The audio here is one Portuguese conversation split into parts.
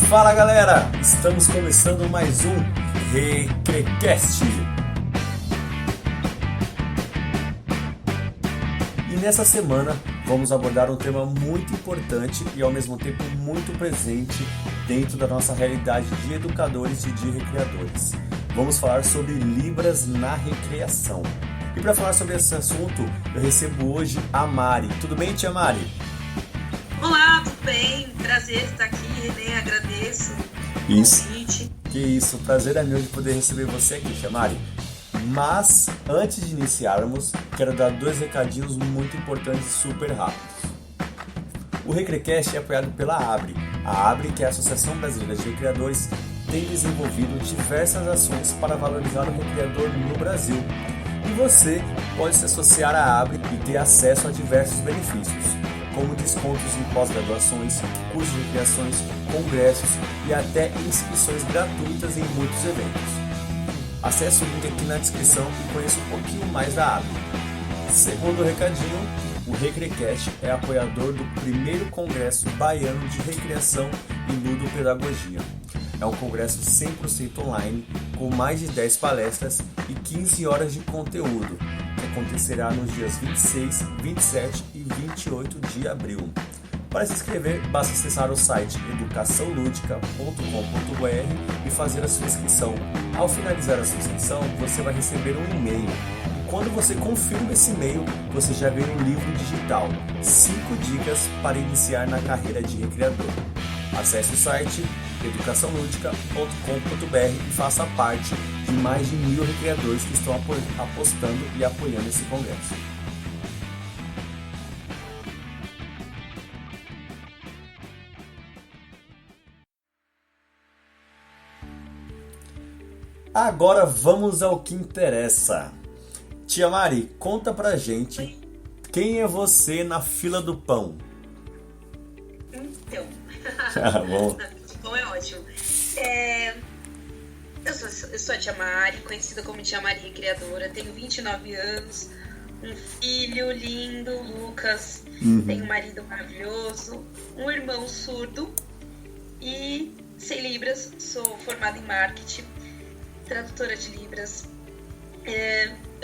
Fala galera, estamos começando mais um Recrecast. E nessa semana vamos abordar um tema muito importante e ao mesmo tempo muito presente dentro da nossa realidade de educadores e de recreadores. Vamos falar sobre Libras na recreação. E para falar sobre esse assunto, eu recebo hoje a Mari. Tudo bem, tia Mari? Olá, tudo bem? Prazer estar aqui, Renê, agradeço o convite. Que isso, o prazer é meu de poder receber você aqui, tia Mari. Mas, antes de iniciarmos, quero dar 2 recadinhos muito importantes e super rápidos. O Recrecast é apoiado pela ABRE. A ABRE, que é a Associação Brasileira de Recreadores, tem desenvolvido diversas ações para valorizar o recreador no Brasil. E você pode se associar à ABRE e ter acesso a diversos benefícios, como descontos em pós-graduações, cursos de recreações, congressos e até inscrições gratuitas em muitos eventos. Acesse o link aqui na descrição e conheça um pouquinho mais da ABRE. Segundo recadinho, o Recrecast é apoiador do primeiro Congresso Baiano de Recreação e Ludopedagogia. É um congresso 100% online, com mais de 10 palestras e 15 horas de conteúdo, que acontecerá nos dias 26, 27 e 28 de abril. Para se inscrever, basta acessar o site educaçãoludica.com.br e fazer a sua inscrição. Ao finalizar a sua inscrição, você vai receber um e-mail. Quando você confirma esse e-mail, você já ganha um livro digital, 5 dicas para iniciar na carreira de recreador. Acesse o site educaçãoludica.com.br e faça parte de mais de 1.000 recreadores que estão apostando e apoiando esse congresso. Agora vamos ao que interessa. Tia Mari, conta pra gente quem é você na fila do pão. Então, Bom. na fila do pão é ótimo. Eu sou a tia Mari, conhecida como tia Mari Recreadora, tenho 29 anos, um filho lindo, Lucas, tenho um marido maravilhoso, um irmão surdo e sei Libras, sou formada em marketing, tradutora de Libras.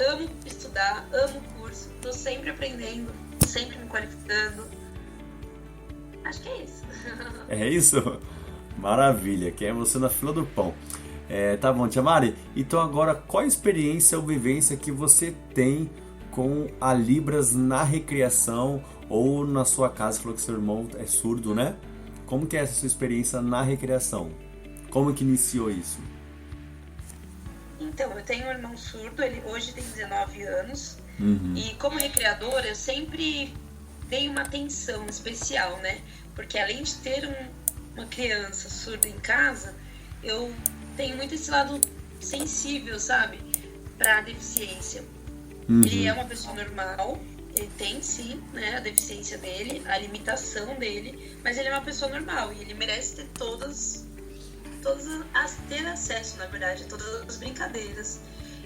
Amo estudar, amo o curso, tô sempre aprendendo, sempre me qualificando. Acho que é isso. É isso? Maravilha, quem é você na fila do pão. Tá bom, tia Mari, então agora qual a experiência ou vivência que você tem com a Libras na recreação ou na sua casa? Você falou que seu irmão é surdo, né? Como que é essa sua experiência na recreação? Como que iniciou isso? Então, eu tenho um irmão surdo, ele hoje tem 19 anos, e como recreadora eu sempre dei uma atenção especial, né? Porque além de ter uma criança surda em casa, eu tenho muito esse lado sensível, sabe? Pra deficiência. Ele é uma pessoa normal, ele tem sim, né, a deficiência dele, a limitação dele, mas ele é uma pessoa normal e ele merece ter ter acesso, na verdade, a todas as brincadeiras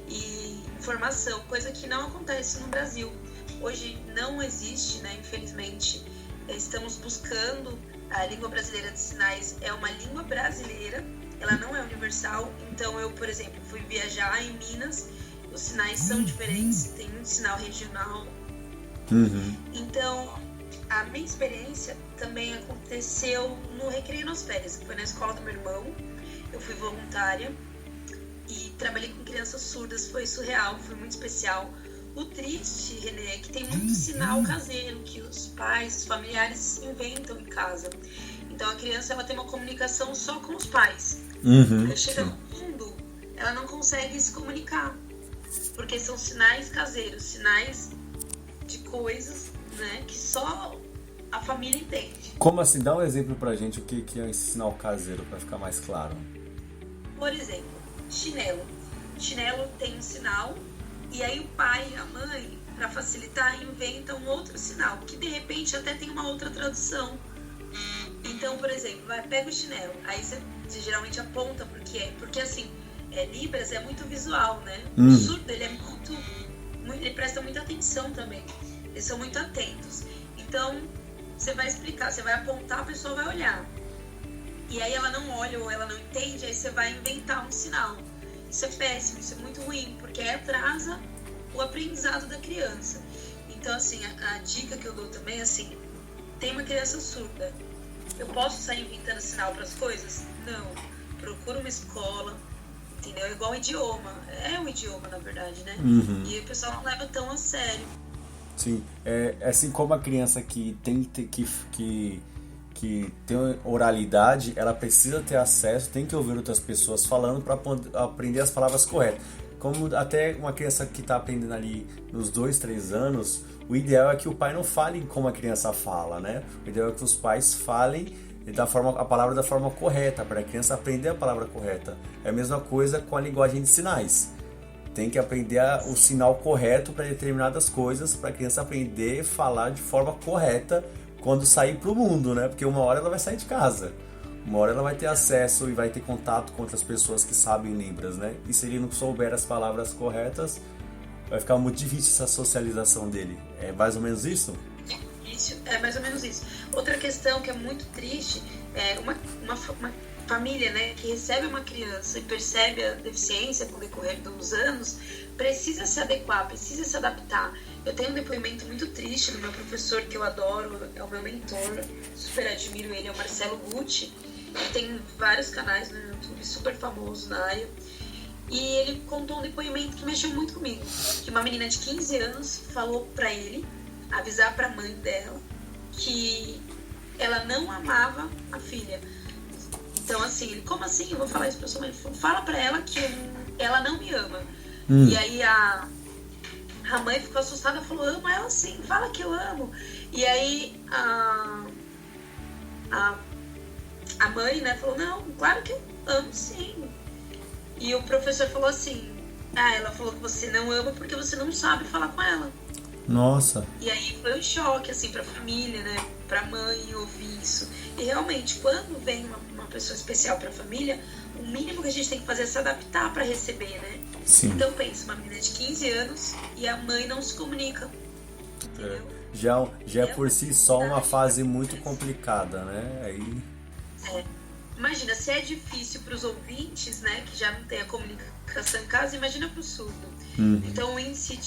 e informação, coisa que não acontece no Brasil. Hoje não existe, né, infelizmente. Estamos buscando, a língua brasileira de sinais é uma língua brasileira, ela não é universal. Então eu, por exemplo, fui viajar em Minas, os sinais são diferentes, tem um sinal regional. Então, a minha experiência também aconteceu no Recreio nas Férias, que foi na escola do meu irmão. Eu fui voluntária e trabalhei com crianças surdas, foi surreal, foi muito especial. O triste, Renê, é que tem muito sinal caseiro que os pais, os familiares inventam em casa. Então a criança ela tem uma comunicação só com os pais. Quando chega no mundo, ela não consegue se comunicar, porque são sinais caseiros, sinais de coisas, né, que só a família entende. Como assim? Dá um exemplo pra gente o que é esse sinal caseiro, pra ficar mais claro. Por exemplo, chinelo. Chinelo tem um sinal, e aí o pai e a mãe, para facilitar, inventam um outro sinal, que de repente até tem uma outra tradução. Então, por exemplo, pega o chinelo, aí você geralmente aponta porque assim, Libras é muito visual, né? O surdo, ele é muito, ele presta muita atenção também. Eles são muito atentos. Então, você vai explicar, você vai apontar, a pessoa vai olhar. e aí ela não olha ou ela não entende, aí você vai inventar um sinal. Isso é péssimo, isso é muito ruim, porque aí atrasa o aprendizado da criança. Então, assim, a dica que eu dou também é assim, tem uma criança surda, eu posso sair inventando sinal para as coisas? Não. Procura uma escola, entendeu? É igual idioma. É um idioma, na verdade, né? Uhum. E o pessoal não leva tão a sério. Sim, é assim como a criança que tem oralidade, ela precisa ter acesso, tem que ouvir outras pessoas falando para aprender as palavras corretas. Como até uma criança que está aprendendo ali nos 2, 3 anos, o ideal é que o pai não fale como a criança fala, né? O ideal é que os pais falem a palavra da forma correta, para a criança aprender a palavra correta. É a mesma coisa com a linguagem de sinais. Tem que aprender o sinal correto para determinadas coisas, para a criança aprender a falar de forma correta quando sair para o mundo, né? Porque uma hora ela vai sair de casa. Uma hora ela vai ter acesso e vai ter contato com outras pessoas que sabem Libras, né? E se ele não souber as palavras corretas, vai ficar muito difícil essa socialização dele. É mais ou menos isso? É mais ou menos isso. Outra questão que é muito triste é uma família, né, que recebe uma criança e percebe a deficiência com o decorrer dos anos, precisa se adequar, precisa se adaptar. Eu tenho um depoimento muito triste do meu professor, que eu adoro, é o meu mentor, super admiro ele, é o Marcelo Gucci. Ele tem vários canais no YouTube, super famoso na área. E ele contou um depoimento que mexeu muito comigo. Que uma menina de 15 anos falou pra ele, avisar pra mãe dela, que ela não amava a filha. Então, assim, ele, como assim? Eu vou falar isso pra sua mãe. Ele falou, fala pra ela que ela não me ama. E aí a mãe ficou assustada e falou, amo ela sim, fala que eu amo. E aí a mãe, né, falou, não, claro que eu amo sim. E o professor falou assim, ela falou que você não ama porque você não sabe falar com ela. Nossa. E aí foi um choque, assim, pra família, né, pra mãe ouvir isso. E realmente, quando vem uma pessoa especial pra família, o mínimo que a gente tem que fazer é se adaptar pra receber, né? Sim. Então pensa, uma menina de 15 anos e a mãe não se comunica. Já é por si só uma fase muito complicada, né? Aí... Imagina, se é difícil para os ouvintes, né, que já não tem a comunicação em casa, imagina para o surdo. Então o índice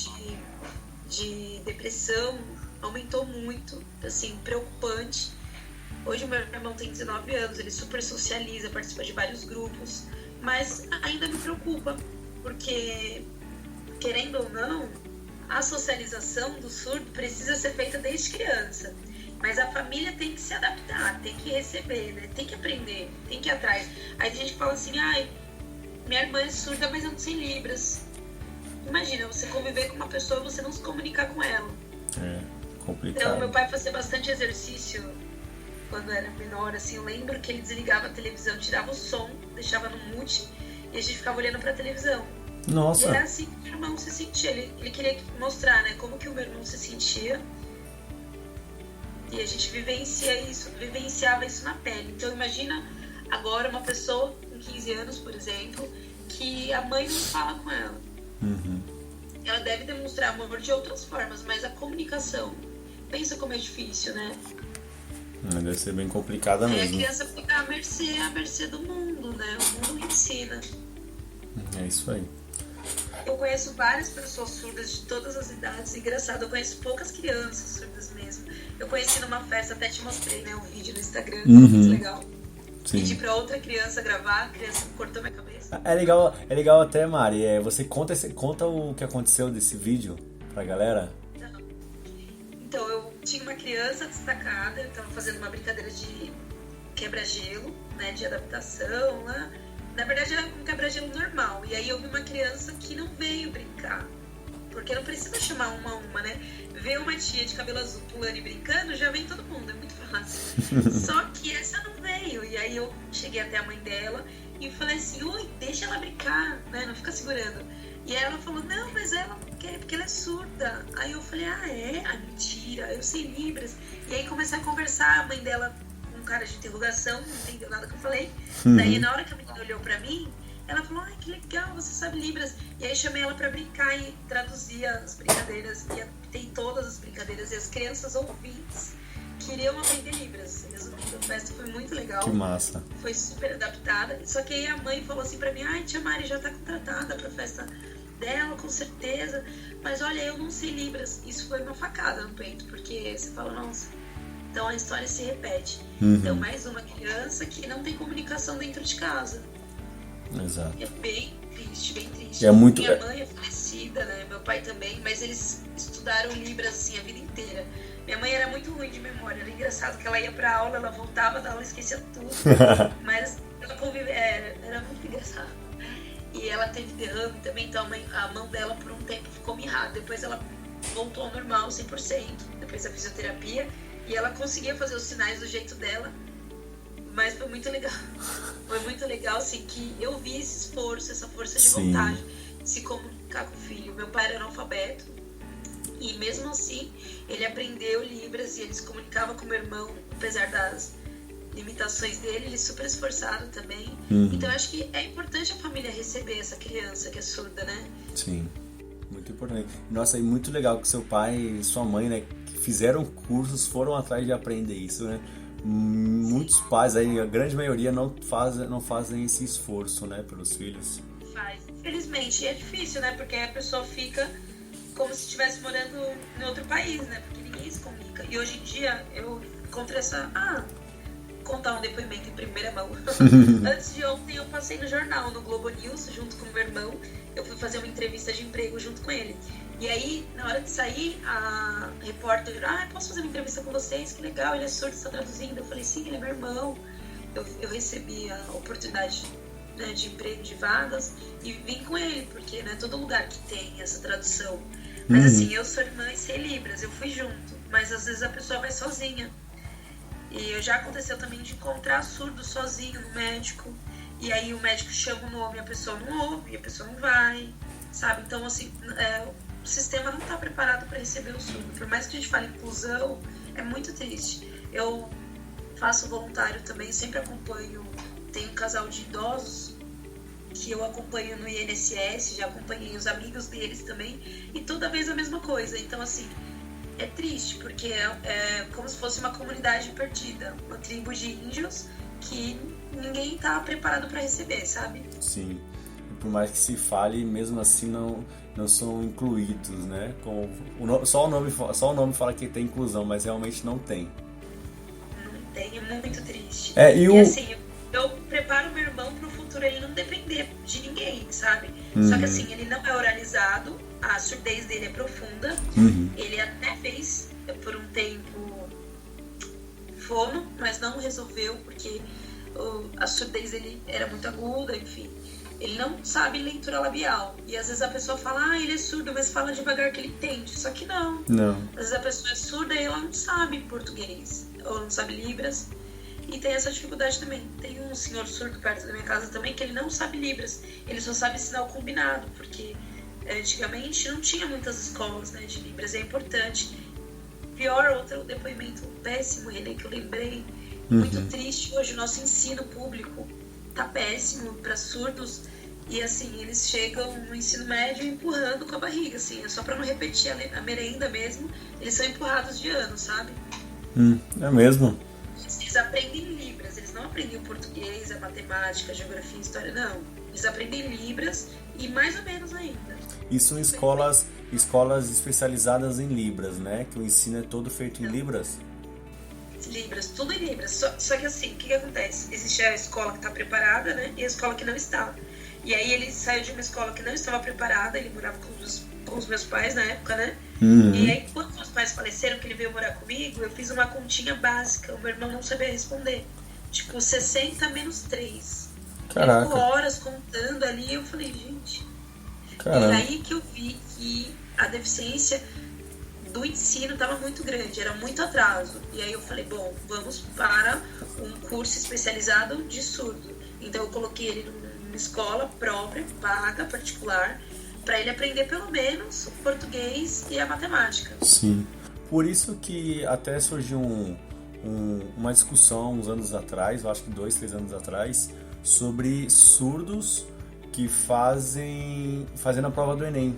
de depressão aumentou muito, assim, preocupante. Hoje o meu irmão tem 19 anos, ele super socializa, participa de vários grupos, mas ainda me preocupa, porque, querendo ou não, a socialização do surdo precisa ser feita desde criança. Mas a família tem que se adaptar, tem que receber, né? Tem que aprender, tem que ir atrás. Aí a gente fala assim, minha irmã é surda, mas eu não sei Libras. Imagina, você conviver com uma pessoa e você não se comunicar com ela. É complicado. Então, meu pai fazia bastante exercício quando era menor, assim. Eu lembro que ele desligava a televisão, tirava o som, deixava no mute e a gente ficava olhando pra televisão. Nossa. E era assim que o meu irmão se sentia. Ele queria mostrar, né, como que o meu irmão se sentia. E a gente vivenciava isso na pele. Então imagina agora uma pessoa com 15 anos, por exemplo, que a mãe não fala com ela. Ela deve demonstrar amor de outras formas, mas a comunicação, pensa como é difícil, né? Deve ser bem complicada mesmo. Aí a criança fica à mercê do mundo, né? O mundo ensina. É isso aí. Eu conheço várias pessoas surdas de todas as idades. Engraçado, eu conheço poucas crianças surdas mesmo. Eu conheci numa festa, até te mostrei, né, um vídeo no Instagram, muito legal. Sim. Pedi pra outra criança gravar, a criança cortou minha cabeça. É legal até, Mari, você conta o que aconteceu desse vídeo pra galera? Então, eu tinha uma criança destacada, eu tava fazendo uma brincadeira de quebra-gelo, né, de adaptação, né? Na verdade era um quebra-gelo normal, e aí eu vi uma criança que não veio brincar, porque não precisa chamar uma a uma, né? Ver uma tia de cabelo azul pulando e brincando, já vem todo mundo, é muito fácil. Só que essa não veio, e aí eu cheguei até a mãe dela e falei assim, oi, deixa ela brincar, né? Não fica segurando. E aí ela falou, não, mas ela não quer, porque ela é surda. Aí eu falei, é? Mentira, eu sei Libras. E aí comecei a conversar, a mãe dela com cara de interrogação, não entendeu nada que eu falei. Daí na hora que a menina olhou pra mim, ela falou, ai, que legal, você sabe Libras. E aí chamei ela pra brincar e traduzia as brincadeiras. E tem todas as brincadeiras. E as crianças ouvintes queriam aprender Libras. Resumindo, a festa foi muito legal. Que massa. Foi super adaptada. Só que aí a mãe falou assim pra mim, ai, tia Mari já tá contratada pra festa dela, com certeza. Mas olha, eu não sei Libras. Isso foi uma facada no peito, porque você fala, nossa, então a história se repete. Então, mais uma criança que não tem comunicação dentro de casa. Exato. É bem triste, bem triste. É muito... Minha mãe é falecida, né? Meu pai também, mas eles estudaram Libras assim a vida inteira. Minha mãe era muito ruim de memória. Era engraçado que ela ia pra aula, ela voltava da aula e esquecia tudo. Mas ela convivia, era muito engraçado. E ela teve derrame também, então a mão dela por um tempo ficou mirrada. Depois ela voltou ao normal, 100%, depois da fisioterapia. E ela conseguia fazer os sinais do jeito dela. Mas foi muito legal. Foi muito legal, assim, que eu vi esse esforço, essa força de vontade de se comunicar com o filho. Meu pai era analfabeto e mesmo assim ele aprendeu Libras e ele se comunicava com meu irmão, apesar das limitações dele, ele super esforçado também. Então eu acho que é importante a família receber essa criança que é surda, né? Sim, muito importante. Nossa, e muito legal que seu pai e sua mãe, né, que fizeram cursos, foram atrás de aprender isso, né? Muitos pais, aí, a grande maioria não fazem esse esforço, né, pelos filhos. Faz. Infelizmente, é difícil, né? Porque a pessoa fica como se estivesse morando em outro país, né? Porque ninguém se comunica. E hoje em dia, eu encontrei contar um depoimento em primeira mão. Antes de ontem, eu passei no jornal, no Globo News, junto com o meu irmão. Eu fui fazer uma entrevista de emprego junto com ele. E aí, na hora de sair, a repórter, posso fazer uma entrevista com vocês? Que legal, ele é surdo, está traduzindo. Eu falei, sim, ele é meu irmão. Eu recebi a oportunidade, né, de emprego, de vagas, e vim com ele, porque não é todo lugar que tem essa tradução. Mas assim, eu sou irmã e sei Libras, eu fui junto. Mas às vezes a pessoa vai sozinha. E já aconteceu também de encontrar surdo sozinho no médico. E aí o médico chama o nome, a pessoa não ouve, a pessoa não vai, sabe? Então, assim, o sistema não está preparado para receber o surdo. Por mais que a gente fale inclusão, é muito triste. Eu faço voluntário também, sempre acompanho. Tem um casal de idosos que eu acompanho no INSS, já acompanhei os amigos deles também, e toda vez a mesma coisa. Então, assim, é triste, porque é como se fosse uma comunidade perdida, uma tribo de índios que ninguém está preparado para receber, sabe? Sim. Por mais que se fale, mesmo assim não são incluídos, né? Só o nome fala que tem inclusão, mas realmente não tem. Não tem, é muito triste. E assim, eu preparo meu irmão pro futuro ele não depender de ninguém, sabe? Só que assim, ele não é oralizado, a surdez dele é profunda, ele até fez por um tempo fono, mas não resolveu porque a surdez dele era muito aguda, enfim. Ele não sabe leitura labial. E às vezes a pessoa fala, ele é surdo, mas fala devagar que ele entende. Só que não. Às vezes a pessoa é surda e ela não sabe português, ou não sabe Libras. E tem essa dificuldade também. Tem um senhor surdo perto da minha casa também que ele não sabe Libras. Ele só sabe sinal combinado, porque antigamente não tinha muitas escolas, né, de Libras. É importante. Pior, outro depoimento péssimo, Renê, que eu lembrei. Muito triste. Hoje o nosso ensino público tá péssimo para surdos. E assim, eles chegam no ensino médio empurrando com a barriga, assim. É só para não repetir a merenda mesmo. Eles são empurrados de ano, sabe? É mesmo? Eles aprendem Libras, eles não aprendem o português, a matemática, a geografia, a história, não. Eles aprendem Libras e mais ou menos ainda. Isso em escolas especializadas em Libras, né? Que o ensino é todo feito em Libras? Libras, tudo em Libras. Só que assim, o que acontece? Existe a escola que está preparada, né? E a escola que não está. E aí ele saiu de uma escola que não estava preparada, ele morava com os meus pais na época, né? E aí, quando meus pais faleceram, que ele veio morar comigo, eu fiz uma continha básica. O meu irmão não sabia responder. Tipo, 60 menos 3. Caraca. Ele ficou horas contando ali, eu falei, gente... Caramba. E aí que eu vi que a deficiência do ensino estava muito grande, era muito atraso. E aí eu falei, bom, vamos para um curso especializado de surdo. Então eu coloquei ele numa escola própria, paga, particular, para ele aprender pelo menos o português e a matemática. Sim. Por isso que até surgiu uma discussão uns anos atrás, eu acho que 2, 3 anos atrás, sobre surdos que fazendo a prova do Enem.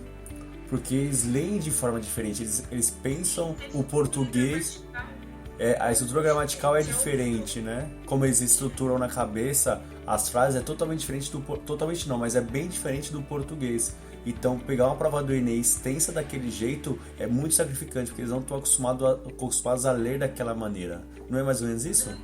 Porque eles leem de forma diferente, eles pensam o português... a estrutura gramatical é diferente, né? Como eles estruturam na cabeça as frases é totalmente diferente totalmente não, mas é bem diferente do português. Então, pegar uma prova do Enem extensa daquele jeito é muito sacrificante, porque eles não estão acostumados a ler daquela maneira. Não é mais ou menos isso?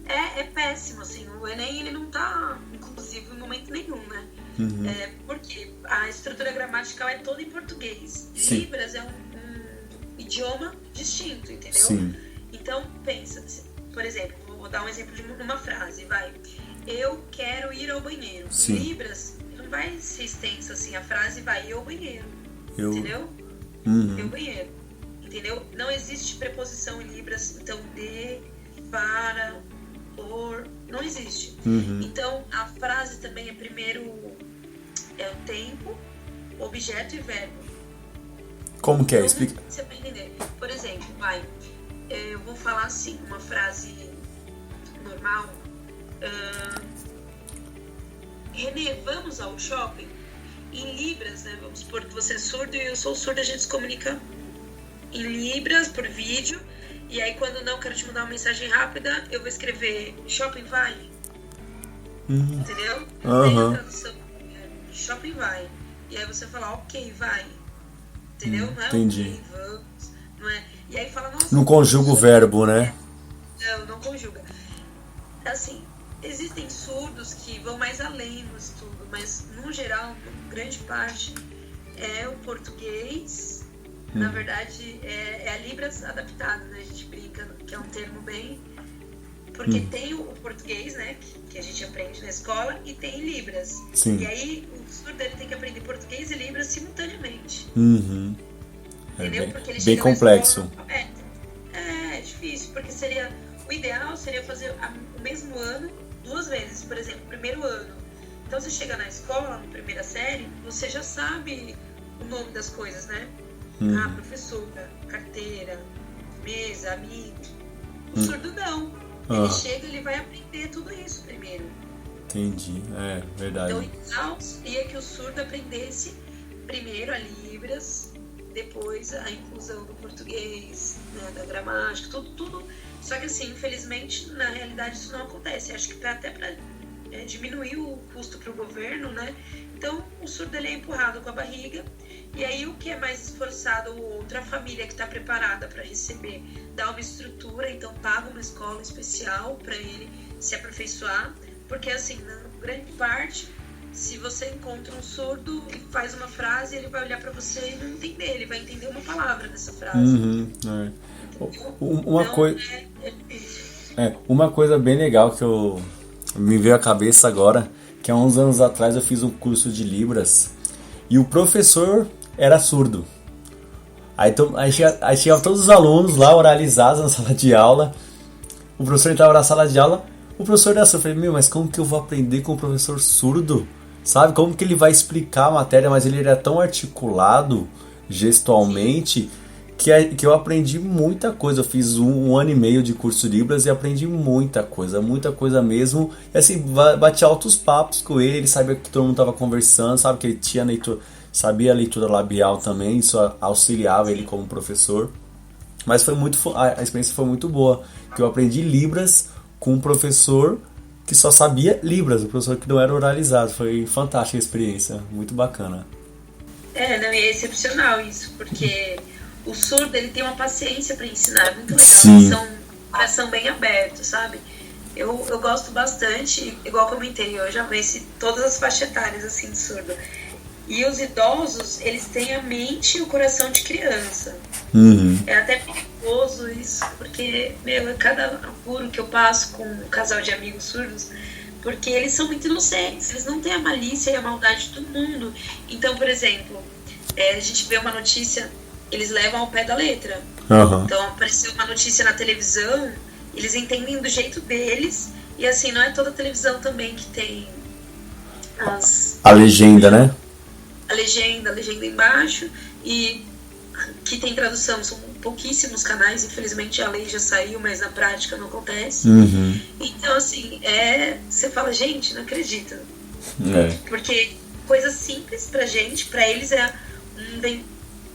É péssimo, assim. O Enem, ele não tá inclusivo em momento nenhum, né? Porque a estrutura gramatical é toda em português. Sim. Libras é um idioma distinto, entendeu? Sim. Então, pensa, por exemplo, vou dar um exemplo de uma frase, vai. Eu quero ir ao banheiro. Sim. Libras, não vai ser extensa assim, a frase vai ir ao banheiro. Eu... Entendeu? Uhum. Ir ao banheiro. Entendeu? Não existe preposição em Libras, então de, para, por, não existe. Uhum. Então, a frase também é primeiro o tempo, objeto e verbo. Como que é? Então, Explica. você vai entender. Por exemplo, eu vou falar assim, uma frase normal. Renê, vamos ao shopping? Em Libras, né? Vamos supor que você é surdo e eu sou surda, a gente se comunica em Libras, por vídeo. E aí, quando não quero te mandar uma mensagem rápida, eu vou escrever shopping vai. Entendeu? Tem a tradução. Shopping vai. E aí você fala, ok, vai. Entendeu? Não é entendi. Ok, vamos. Não é? E aí fala, nossa... Não conjuga o verbo, né? Não conjuga. Assim, existem surdos que vão mais além no estudo, mas, no geral, grande parte é o português. Na verdade, é a Libras adaptada, né? A gente brinca, que é um termo bem... Porque tem o português, né? Que a gente aprende na escola, e tem Libras. Sim. E aí, o surdo ele tem que aprender português e Libras simultaneamente. Uhum. Entendeu? Porque ele bem chega complexo. Na escola, é difícil, porque o ideal seria fazer o mesmo ano 2 vezes. Por exemplo, primeiro ano. Então, você chega na escola, na primeira série, você já sabe o nome das coisas, né? Professora, carteira, mesa, amigo. O surdo não. Ele chega, ele vai aprender tudo isso primeiro. Entendi, verdade. Então, o ideal seria que o surdo aprendesse primeiro a Libras, depois a inclusão do português, né, da gramática, tudo. Só que assim, infelizmente, na realidade isso não acontece. Acho que até para diminuir o custo para o governo, né? Então, o surdo ele é empurrado com a barriga. E aí, o que é mais esforçado, outra família que está preparada para receber, dá uma estrutura, então paga uma escola especial para ele se aperfeiçoar. Porque, assim, na grande parte, se você encontra um surdo e faz uma frase, ele vai olhar para você e não entender. Ele vai entender uma palavra dessa frase. Uma coisa bem legal que me veio à cabeça agora, que há uns anos atrás eu fiz um curso de Libras e o professor era surdo. Aí tinha todos os alunos lá oralizados na sala de aula. O professor entrava na sala de aula, o professor era surdo. Eu falei, mas como que eu vou aprender com o professor surdo? Sabe, como que ele vai explicar a matéria? Mas ele era tão articulado gestualmente que eu aprendi muita coisa. Eu fiz um ano e meio de curso de Libras e aprendi muita coisa mesmo. E assim, bati altos papos com ele sabia que todo mundo estava conversando, sabe que ele tinha sabia a leitura labial também, isso auxiliava ele como professor. Mas a experiência foi muito boa, que eu aprendi Libras com um professor que só sabia Libras, um professor que não era oralizado. Foi fantástica a experiência, muito bacana. Não, e é excepcional isso, porque o surdo ele tem uma paciência para ensinar, é muito legal. Sim. Coração bem aberto, sabe? Eu gosto bastante, igual comentei, eu já conheci todas as faixas etárias assim de surdo. E os idosos, eles têm a mente e o coração de criança. É até perigoso isso, porque, cada apuro que eu passo com um casal de amigos surdos, porque eles são muito inocentes, eles não têm a malícia e a maldade de todo mundo. Então, por exemplo, a gente vê uma notícia, eles levam ao pé da letra. Então, apareceu uma notícia na televisão, eles entendem do jeito deles, e assim, não é toda televisão também que tem a legenda, né? A legenda embaixo, e que tem tradução, são pouquíssimos canais, infelizmente a lei já saiu, mas na prática não acontece. Então, assim, você fala, gente, não acredito. Porque coisa simples pra gente, pra eles é um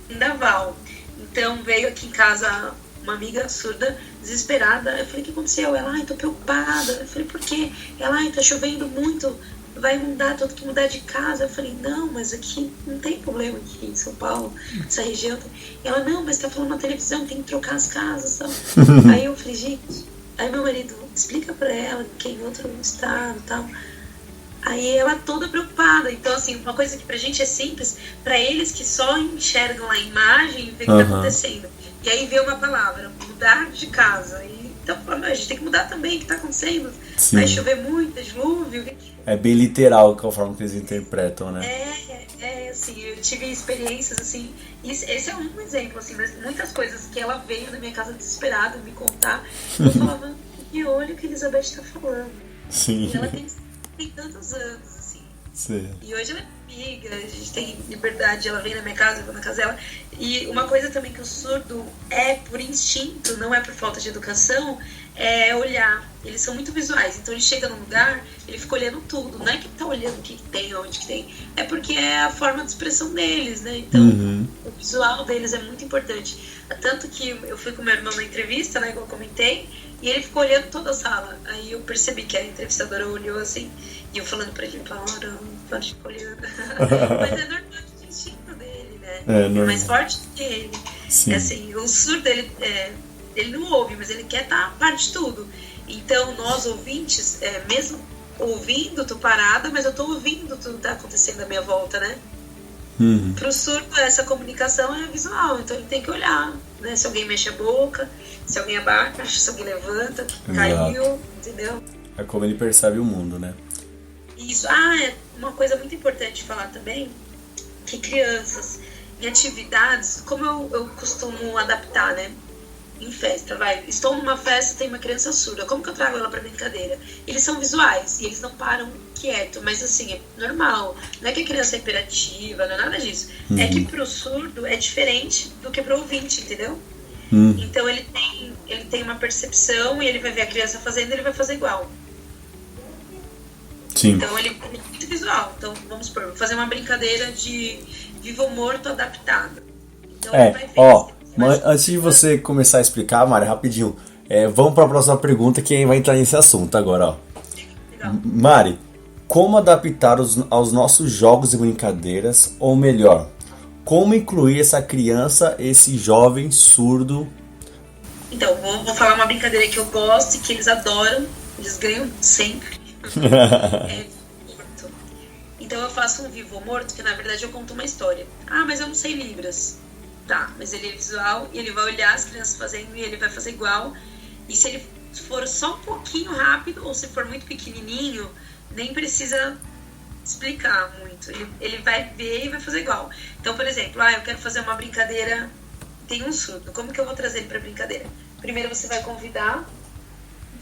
vendaval. Então, veio aqui em casa uma amiga surda, desesperada. Eu falei, o que aconteceu? Ela, ai, tô preocupada. Eu falei, por quê? Ela, ai, tá chovendo muito, vai inundar, tô que mudar de casa. Eu falei, não, mas aqui não tem problema aqui em São Paulo, essa região. E ela, não, mas tá falando na televisão, tem que trocar as casas, tal. Aí eu falei, gente, aí meu marido, explica pra ela que é em outro estado e tal. Aí ela toda preocupada. Então, assim, uma coisa que pra gente é simples, pra eles que só enxergam a imagem e vê o que tá acontecendo. E aí vê uma palavra, mudar de casa. E, então, a gente tem que mudar também o que tá acontecendo. Sim. Vai chover muito, é dilúvio. É bem literal que é a forma que eles interpretam, né? Assim, eu tive experiências, assim, esse é um exemplo, assim, mas muitas coisas que ela veio na minha casa desesperada me contar, eu falava, que olho que a Elizabeth tá falando. Sim. E ela tem tantos anos, assim. Sim. E hoje ela é amiga, a gente tem liberdade, ela vem na minha casa, eu vou na casa dela. E uma coisa também que o surdo é por instinto, não é por falta de educação, é olhar. Eles são muito visuais, então ele chega num lugar, ele fica olhando tudo. Não é que tá olhando o que tem, onde que tem, é porque é a forma de expressão deles, né? Então, o visual deles é muito importante. Tanto que eu fui com meu irmão na entrevista, né, igual eu comentei, e ele ficou olhando toda a sala. Aí eu percebi que a entrevistadora olhou assim, e eu falando pra ele, pode ficar olhando. Mas é normal de instinto dele, né? É mais forte que ele. Sim. Assim, o surdo, ele não ouve, mas ele quer estar a par de tudo. Então, nós ouvintes, mesmo ouvindo, tô parada, mas eu tô ouvindo tudo que tá acontecendo à minha volta, né? Pro surdo, essa comunicação é visual, então ele tem que olhar, né? Se alguém mexe a boca, se alguém abaixa, se alguém levanta, que caiu, entendeu? É como ele percebe o mundo, né? Isso. Uma coisa muito importante de falar também, que crianças em atividades, como eu costumo adaptar, né? Em festa, estou numa festa, tem uma criança surda, como que eu trago ela pra brincadeira? Eles são visuais e eles não param quieto, mas assim, é normal, não é que a criança é hiperativa, não é nada disso, é que pro surdo é diferente do que pro ouvinte, entendeu? Então ele tem uma percepção e ele vai ver a criança fazendo, ele vai fazer igual. Sim. Então ele é muito visual, então vamos supor, vou fazer uma brincadeira de vivo ou morto adaptado. Então ele vai ver. Mas antes de você começar a explicar, Mari, rapidinho, vamos para a próxima pergunta que vai entrar nesse assunto agora, ó. Legal. Mari, como adaptar aos nossos jogos e brincadeiras, ou melhor, como incluir essa criança, esse jovem surdo? Então, vou falar uma brincadeira que eu gosto e que eles adoram, eles ganham sempre. Então eu faço um vivo ou morto, que na verdade eu conto uma história. Mas eu não sei Libras. Tá, mas ele é visual e ele vai olhar as crianças fazendo e ele vai fazer igual. E se ele for só um pouquinho rápido ou se for muito pequenininho, nem precisa explicar muito. Ele vai ver e vai fazer igual. Então, por exemplo, eu quero fazer uma brincadeira, tem um surdo, como que eu vou trazer ele pra brincadeira? Primeiro você vai convidar,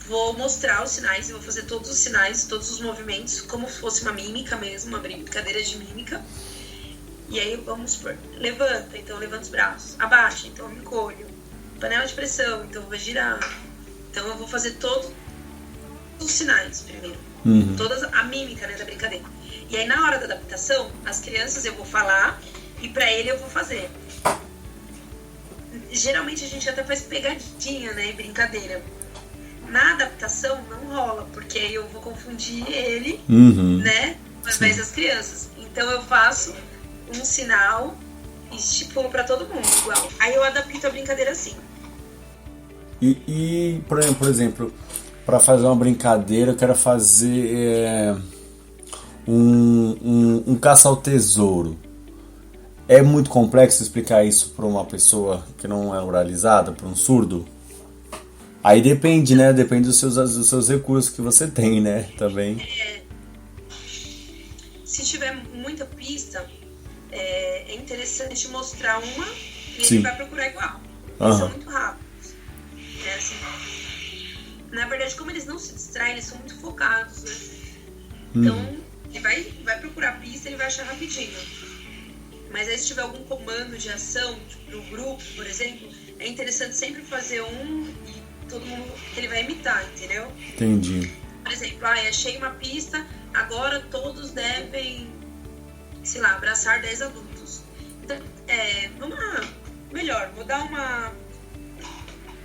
vou mostrar os sinais, eu vou fazer todos os sinais, todos os movimentos, como se fosse uma mímica mesmo, uma brincadeira de mímica. E aí, vamos supor, levanta, então levanta os braços. Abaixa, então eu me encolho. Panela de pressão, então eu vou girar. Então eu vou fazer todos os sinais primeiro. Toda a mímica, né, da brincadeira. E aí, na hora da adaptação, as crianças eu vou falar e pra ele eu vou fazer. Geralmente a gente até faz pegadinha, né, brincadeira. Na adaptação não rola, porque aí eu vou confundir ele, né, ao invés das crianças. Então eu faço um sinal e estipulo pra todo mundo igual. Aí eu adapto a brincadeira assim. E por exemplo, para fazer uma brincadeira, eu quero fazer um caça ao tesouro. É muito complexo explicar isso para uma pessoa que não é oralizada, para um surdo? Aí depende, né? Depende dos seus recursos que você tem, né? Também. Se tiver muita pista, é interessante mostrar uma e Sim. ele vai procurar igual. Eles são muito rápidos. Assim, na verdade, como eles não se distraem, eles são muito focados, né? Então, ele vai procurar a pista, ele vai achar rapidinho. Mas aí se tiver algum comando de ação, tipo, pro grupo, por exemplo, é interessante sempre fazer um e todo mundo que ele vai imitar, entendeu? Entendi. Por exemplo, achei uma pista, agora todos devem, sei lá, abraçar 10 adultos. Então, vamos lá, melhor, vou dar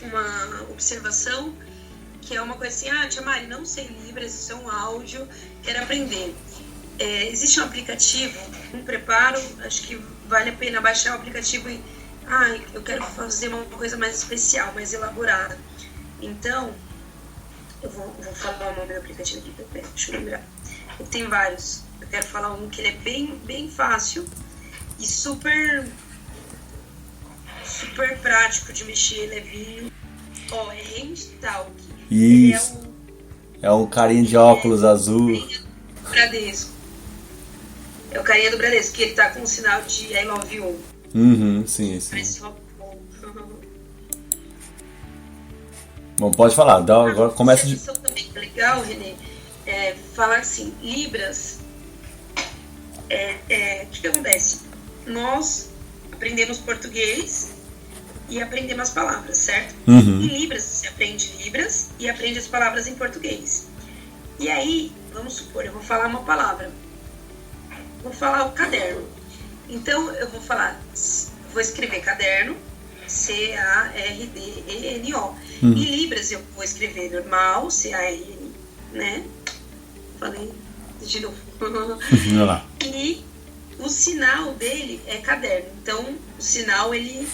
uma observação, que é uma coisa assim, tia Mari, não sei Libras, isso é um áudio, quero aprender. Existe um aplicativo, um preparo, acho que vale a pena baixar o aplicativo e eu quero fazer uma coisa mais especial, mais elaborada. Então, eu vou falar o nome do aplicativo aqui, deixa eu lembrar. Eu tenho vários, eu quero falar um que ele é bem, bem fácil e super prático de mexer, levinho. É Handtalk. Isso. É um carinha de óculos azul. Bradesco. É o carinha do Bradesco, que ele tá com um sinal de I love you. Sim. Bom, pode falar. Agora começa de... também é legal, Renê, falar assim, Libras, o que acontece? Nós aprendemos português e aprendemos as palavras, certo? Em Libras, você aprende Libras e aprende as palavras em português. E aí, vamos supor, eu vou falar uma palavra. Vou falar o caderno. Então, eu vou escrever caderno, C-A-R-D-E-N-O. Em Libras, eu vou escrever normal, C-A-R-N, né? Falei de novo. E o sinal dele é caderno. Então, o sinal, ele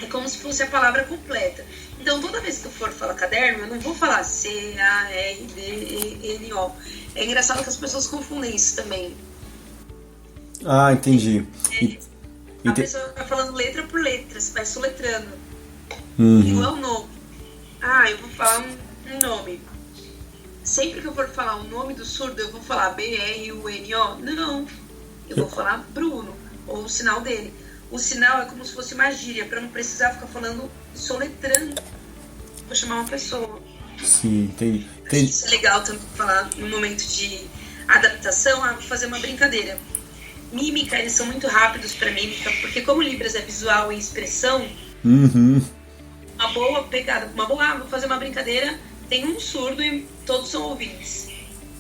é como se fosse a palavra completa. Então, toda vez que eu for falar caderno, eu não vou falar C-A-R-D-E-N-O. É engraçado que as pessoas confundem isso também. Entendi. A pessoa vai falando letra por letra, você vai soletrando. Igual o nome. Eu vou falar um nome. Sempre que eu for falar o nome do surdo, eu vou falar B-R-U-N-O? Não. Eu vou falar Bruno, ou o sinal dele. O sinal é como se fosse uma gíria, para não precisar ficar falando, soletrando. Vou chamar uma pessoa. Sim, entendi. Isso é legal também falar no momento de adaptação, vou fazer uma brincadeira. Mímica, eles são muito rápidos para mímica, porque como Libras é visual e expressão, uma boa pegada, vou fazer uma brincadeira, tem um surdo e todos são ouvintes.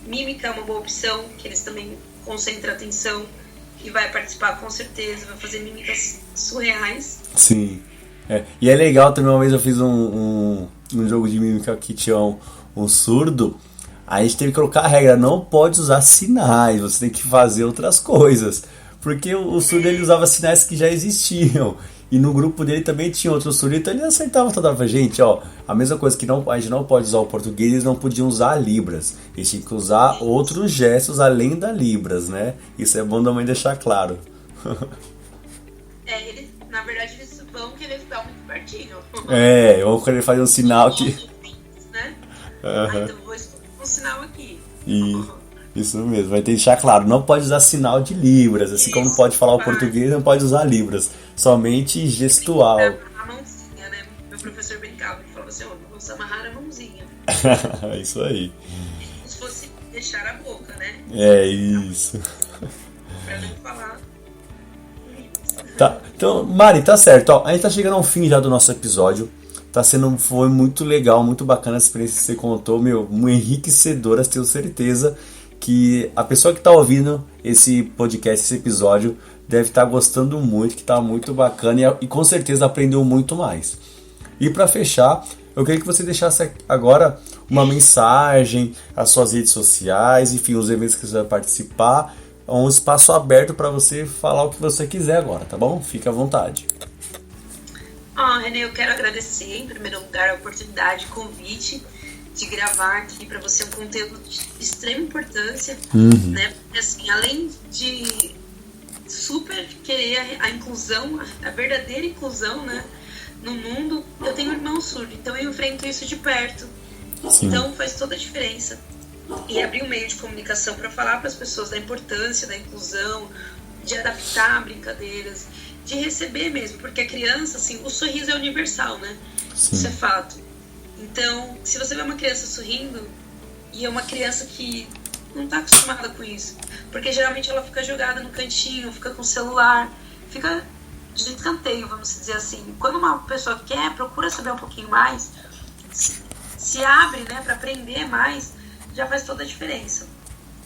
Mímica é uma boa opção, que eles também concentram a atenção e vai participar com certeza, vai fazer mímicas surreais. Sim. E é legal também, uma vez eu fiz um jogo de mímica que tinha um surdo. A gente teve que colocar a regra, não pode usar sinais, você tem que fazer outras coisas. Porque o surdo ele usava sinais que já existiam. E no grupo dele também tinha outro surdo, então ele acertava toda hora. Gente, a mesma coisa que a gente não pode usar o português, eles não podiam usar Libras. Eles tinham que usar outros gestos além da Libras, né? Isso é bom também deixar claro. Na verdade, eles vão querer ficar muito pertinho. Vão querer fazer um sinal que... Né? Então vou um sinal aqui. Isso mesmo, vai ter que deixar claro, não pode usar sinal de Libras, assim como não pode falar o português, não pode usar Libras, somente gestual. A mãozinha, né? Meu professor brincava e falava assim, vamos amarrar a mãozinha. Isso aí. Como se fosse deixar a boca, né? Isso. Pra não falar. Tá, então, Mari, tá certo, a gente tá chegando ao fim já do nosso episódio. Foi muito legal, muito bacana a experiência que você contou, muito enriquecedora, tenho certeza que a pessoa que está ouvindo esse podcast, esse episódio, deve estar gostando muito, que está muito bacana e com certeza aprendeu muito mais. E para fechar, eu queria que você deixasse agora uma mensagem, as suas redes sociais, enfim, os eventos que você vai participar, um espaço aberto para você falar o que você quiser agora, tá bom? Fique à vontade. Renê, eu quero agradecer, em primeiro lugar, a oportunidade, o convite de gravar aqui para você um conteúdo de extrema importância, né? Porque, assim, além de super querer a inclusão, a verdadeira inclusão, né, no mundo, eu tenho um irmão surdo, então eu enfrento isso de perto. Sim. Então faz toda a diferença. E abrir um meio de comunicação para falar para as pessoas da importância da inclusão, de adaptar brincadeiras, de receber mesmo, porque a criança, assim, o sorriso é universal, né? Sim. Isso é fato. Então, se você vê uma criança sorrindo, e é uma criança que não está acostumada com isso, porque geralmente ela fica jogada no cantinho, fica com o celular, fica de escanteio, vamos dizer assim. Quando uma pessoa procura saber um pouquinho mais, se abre, né, para aprender mais, já faz toda a diferença.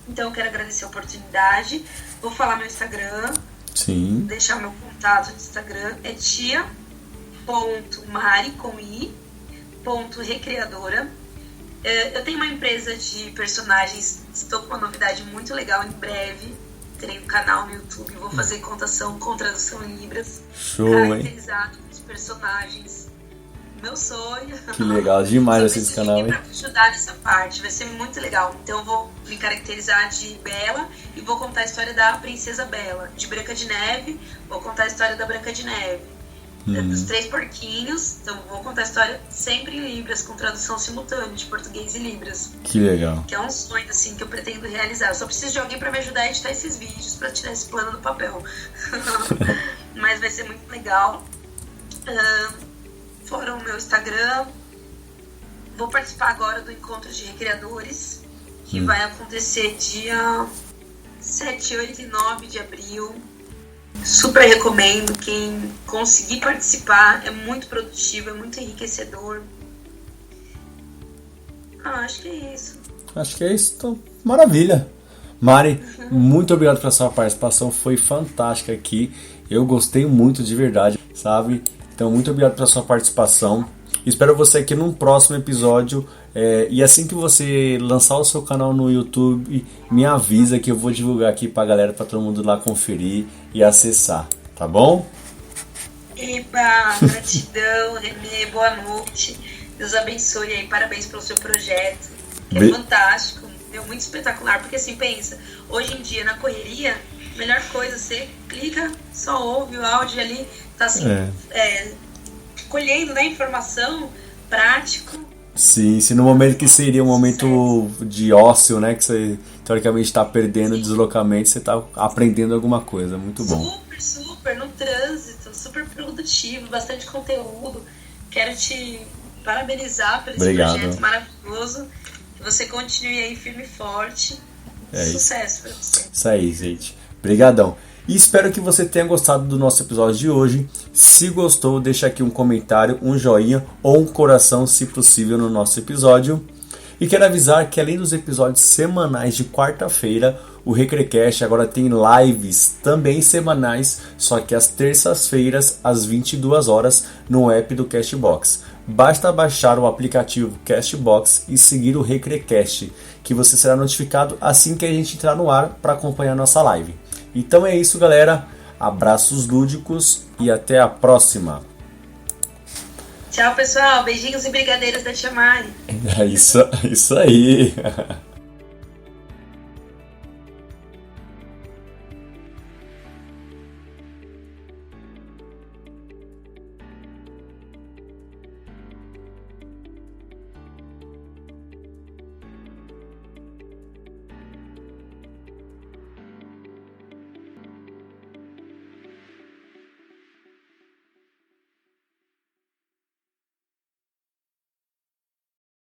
Então, eu quero agradecer a oportunidade. Vou falar meu Instagram. Sim. Deixar o meu contato no Instagram. É tia.mari, .mari, com i, .recreadora. Eu tenho uma empresa de personagens, estou com uma novidade muito legal em breve. Terei um canal no YouTube, vou fazer contação com tradução em Libras. Show, caracterizado com os personagens. Meu sonho. Que legal, demais esse canal, hein? Pra ajudar nessa parte, vai ser muito legal. Então eu vou me caracterizar de Bela e vou contar a história da Princesa Bela. De Branca de Neve, vou contar a história da Branca de Neve. Dos 3 porquinhos, então vou contar a história sempre em Libras, com tradução simultânea de português e Libras. Que legal. Que é um sonho, assim, que eu pretendo realizar. Eu só preciso de alguém pra me ajudar a editar esses vídeos, pra tirar esse plano do papel. Mas vai ser muito legal. Fora o meu Instagram, vou participar agora do Encontro de Recreadores, que vai acontecer dia 7, 8 e 9 de abril. Super recomendo, quem conseguir participar, é muito produtivo, é muito enriquecedor. Acho que é isso. Acho que é isso, então, maravilha. Mari, muito obrigado pela sua participação, foi fantástica aqui, eu gostei muito de verdade, sabe? Então, muito obrigado pela sua participação. Espero você aqui num próximo episódio. E assim que você lançar o seu canal no YouTube, me avisa que eu vou divulgar aqui pra galera, pra todo mundo lá conferir e acessar, tá bom? Eba, gratidão, Renê, boa noite. Deus abençoe aí, parabéns pelo seu projeto, que é fantástico, é muito espetacular, porque assim, pensa, hoje em dia na correria, melhor coisa, você clica, só ouve o áudio ali, tá assim, colhendo, né, informação, prático. Sim, se no momento que seria um momento de ócio, né, que você teoricamente está perdendo o deslocamento, você está aprendendo alguma coisa, muito bom. Super, no trânsito, super produtivo, bastante conteúdo. Quero te parabenizar por esse projeto maravilhoso, que você continue aí firme e forte. Sucesso pra você. Isso aí, gente. Obrigadão. E espero que você tenha gostado do nosso episódio de hoje. Se gostou, deixa aqui um comentário, um joinha ou um coração, se possível, no nosso episódio. E quero avisar que além dos episódios semanais de quarta-feira, o Recrecast agora tem lives também semanais, só que às terças-feiras, às 22 horas, no app do Castbox. Basta baixar o aplicativo Castbox e seguir o Recrecast, que você será notificado assim que a gente entrar no ar para acompanhar nossa live. Então é isso, galera. Abraços lúdicos e até a próxima. Tchau, pessoal. Beijinhos e brigadeiros da Tia Mari. É isso aí.